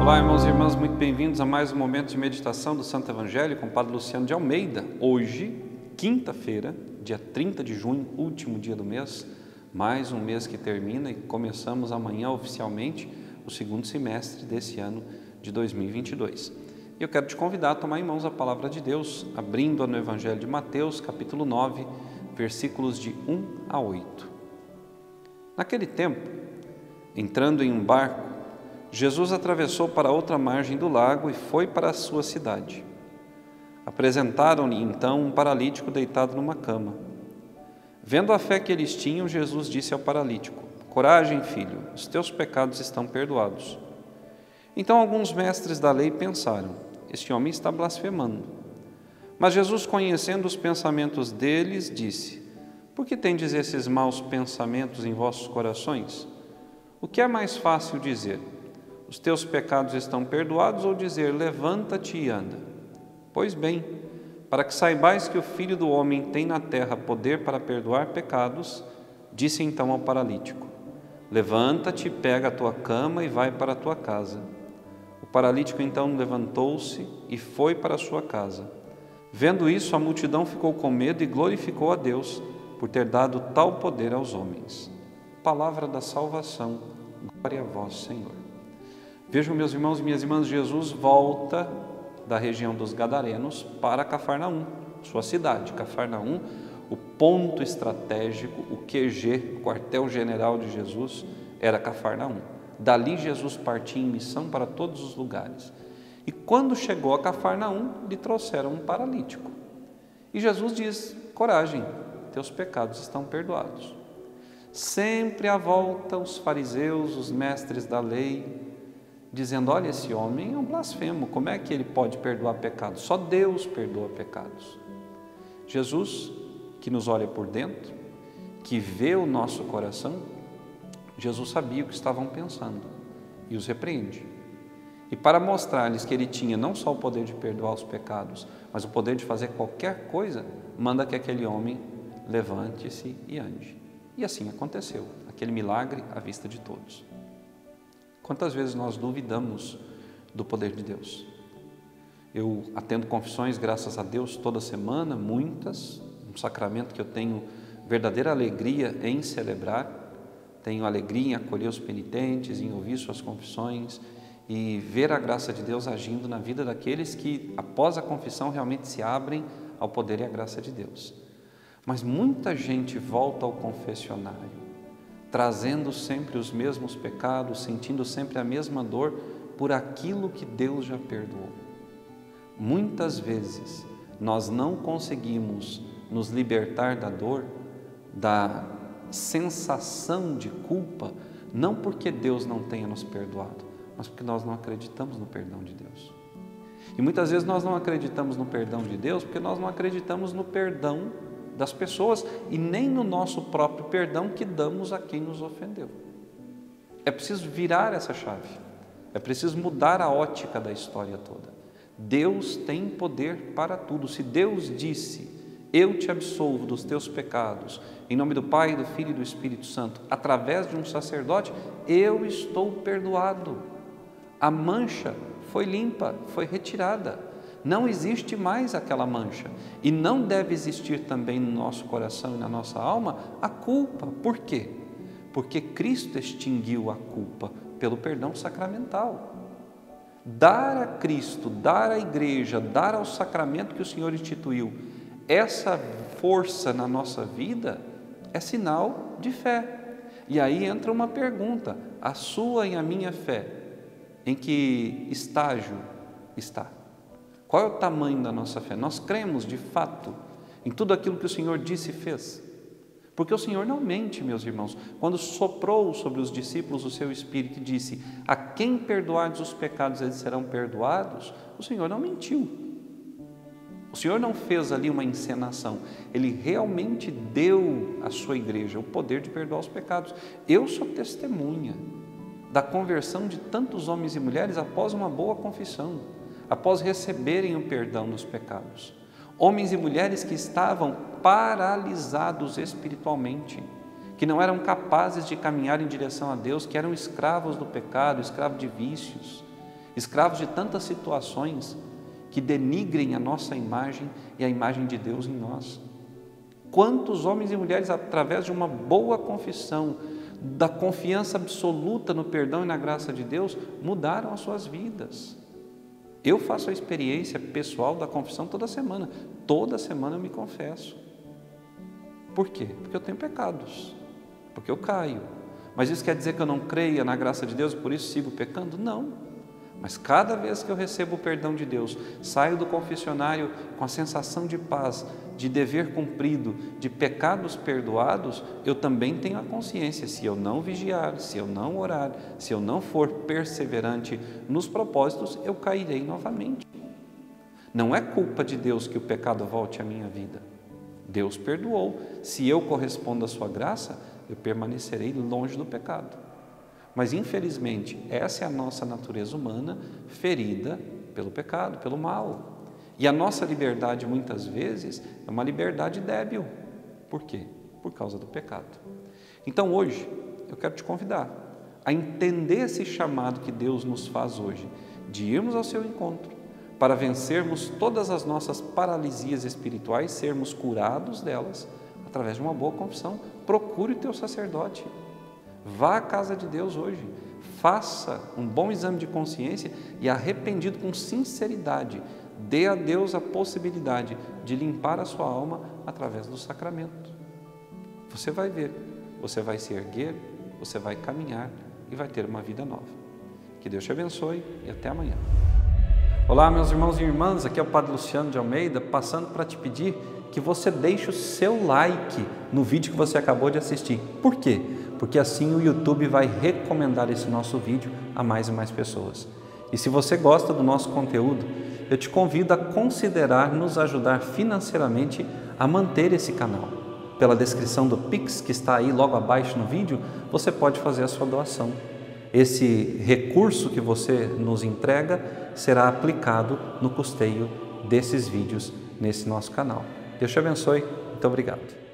Olá, irmãos e irmãs, muito bem-vindos a mais um momento de meditação do Santo Evangelho com o Padre Luciano de Almeida. Hoje, quinta-feira, dia 30 de junho, último dia do mês, mais um mês que termina e começamos amanhã oficialmente o segundo semestre desse ano de 2022. E eu quero te convidar a tomar em mãos a palavra de Deus, abrindo no Evangelho de Mateus, capítulo 9, versículos de 1 a 8. Naquele tempo, entrando em um barco, Jesus atravessou para outra margem do lago e foi para a sua cidade. Apresentaram-lhe então um paralítico deitado numa cama. Vendo a fé que eles tinham, Jesus disse ao paralítico: "Coragem, filho, os teus pecados estão perdoados." Então alguns mestres da lei pensaram: "Este homem está blasfemando." Mas Jesus, conhecendo os pensamentos deles, disse: "Por que tendes esses maus pensamentos em vossos corações? O que é mais fácil dizer: os teus pecados estão perdoados, ou dizer: levanta-te e anda? Pois bem, para que saibais que o Filho do Homem tem na terra poder para perdoar pecados, disse então ao paralítico: levanta-te, pega a tua cama e vai para a tua casa. O paralítico então levantou-se e foi para a sua casa. Vendo isso, a multidão ficou com medo e glorificou a Deus por ter dado tal poder aos homens. Palavra da salvação, glória a vós, Senhor. Vejam, meus irmãos e minhas irmãs, Jesus volta da região dos Gadarenos para Cafarnaum, sua cidade. Cafarnaum, o ponto estratégico, o QG, o quartel-general de Jesus, era Cafarnaum. Dali Jesus partia em missão para todos os lugares. E quando chegou a Cafarnaum, lhe trouxeram um paralítico. E Jesus diz: coragem, teus pecados estão perdoados. Sempre à volta os fariseus, os mestres da lei, dizendo: olha, esse homem é um blasfemo, como é que ele pode perdoar pecados? Só Deus perdoa pecados. Jesus, que nos olha por dentro, que vê o nosso coração, Jesus sabia o que estavam pensando e os repreende. E para mostrar-lhes que ele tinha não só o poder de perdoar os pecados, mas o poder de fazer qualquer coisa, manda que aquele homem levante-se e ande. E assim aconteceu, aquele milagre à vista de todos. Quantas vezes nós duvidamos do poder de Deus? Eu atendo confissões, graças a Deus, toda semana, muitas, um sacramento que eu tenho verdadeira alegria em celebrar, tenho alegria em acolher os penitentes, em ouvir suas confissões e ver a graça de Deus agindo na vida daqueles que, após a confissão, realmente se abrem ao poder e à graça de Deus. Mas muita gente volta ao confessionário, trazendo sempre os mesmos pecados, sentindo sempre a mesma dor por aquilo que Deus já perdoou. Muitas vezes nós não conseguimos nos libertar da dor, da sensação de culpa, não porque Deus não tenha nos perdoado, mas porque nós não acreditamos no perdão de Deus. E muitas vezes nós não acreditamos no perdão de Deus porque nós não acreditamos no perdão das pessoas e nem no nosso próprio perdão que damos a quem nos ofendeu. É preciso virar essa chave, é preciso mudar a ótica da história toda. Deus tem poder para tudo. Se Deus disse: eu te absolvo dos teus pecados, em nome do Pai, do Filho e do Espírito Santo, através de um sacerdote, eu estou perdoado. A mancha foi limpa, foi retirada. Não existe mais aquela mancha. E não deve existir também no nosso coração e na nossa alma a culpa. Por quê? Porque Cristo extinguiu a culpa pelo perdão sacramental. Dar a Cristo, dar à igreja, dar ao sacramento que o Senhor instituiu, essa força na nossa vida é sinal de fé. E aí entra uma pergunta: a sua e a minha fé, em que estágio está? Qual é o tamanho da nossa fé? Nós cremos de fato em tudo aquilo que o Senhor disse e fez? Porque o Senhor não mente, meus irmãos. Quando soprou sobre os discípulos o seu Espírito e disse: a quem perdoardes os pecados, eles serão perdoados, o Senhor não mentiu. O Senhor não fez ali uma encenação. Ele realmente deu à sua igreja o poder de perdoar os pecados. Eu sou testemunha da conversão de tantos homens e mulheres após uma boa confissão, após receberem o perdão dos pecados. Homens e mulheres que estavam paralisados espiritualmente, que não eram capazes de caminhar em direção a Deus, que eram escravos do pecado, escravos de vícios, escravos de tantas situações que denigrem a nossa imagem e a imagem de Deus em nós. Quantos homens e mulheres, através de uma boa confissão, da confiança absoluta no perdão e na graça de Deus, mudaram as suas vidas. Eu faço a experiência pessoal da confissão toda semana. Toda semana eu me confesso. Por quê? Porque eu tenho pecados, porque eu caio. Mas isso quer dizer que eu não creia na graça de Deus e por isso sigo pecando? Não. Mas cada vez que eu recebo o perdão de Deus, saio do confessionário com a sensação de paz, de dever cumprido, de pecados perdoados, eu também tenho a consciência, se eu não vigiar, se eu não orar, se eu não for perseverante nos propósitos, eu cairei novamente. Não é culpa de Deus que o pecado volte à minha vida. Deus perdoou. Se eu correspondo à sua graça, eu permanecerei longe do pecado. Mas, infelizmente, essa é a nossa natureza humana, ferida pelo pecado, pelo mal. E a nossa liberdade, muitas vezes, é uma liberdade débil. Por quê? Por causa do pecado. Então, hoje, eu quero te convidar a entender esse chamado que Deus nos faz hoje, de irmos ao seu encontro, para vencermos todas as nossas paralisias espirituais, sermos curados delas, através de uma boa confissão. Procure o teu sacerdote. Vá à casa de Deus hoje, faça um bom exame de consciência e, arrependido com sinceridade, dê a Deus a possibilidade de limpar a sua alma através do sacramento. Você vai ver, você vai se erguer, você vai caminhar e vai ter uma vida nova. Que Deus te abençoe e até amanhã. Olá, meus irmãos e irmãs, aqui é o Padre Luciano de Almeida, passando para te pedir que você deixe o seu like no vídeo que você acabou de assistir. Por quê? Porque assim o YouTube vai recomendar esse nosso vídeo a mais e mais pessoas. E se você gosta do nosso conteúdo, eu te convido a considerar nos ajudar financeiramente a manter esse canal. Pela descrição do Pix que está aí logo abaixo no vídeo, você pode fazer a sua doação. Esse recurso que você nos entrega será aplicado no custeio desses vídeos nesse nosso canal. Deus te abençoe. Muito obrigado.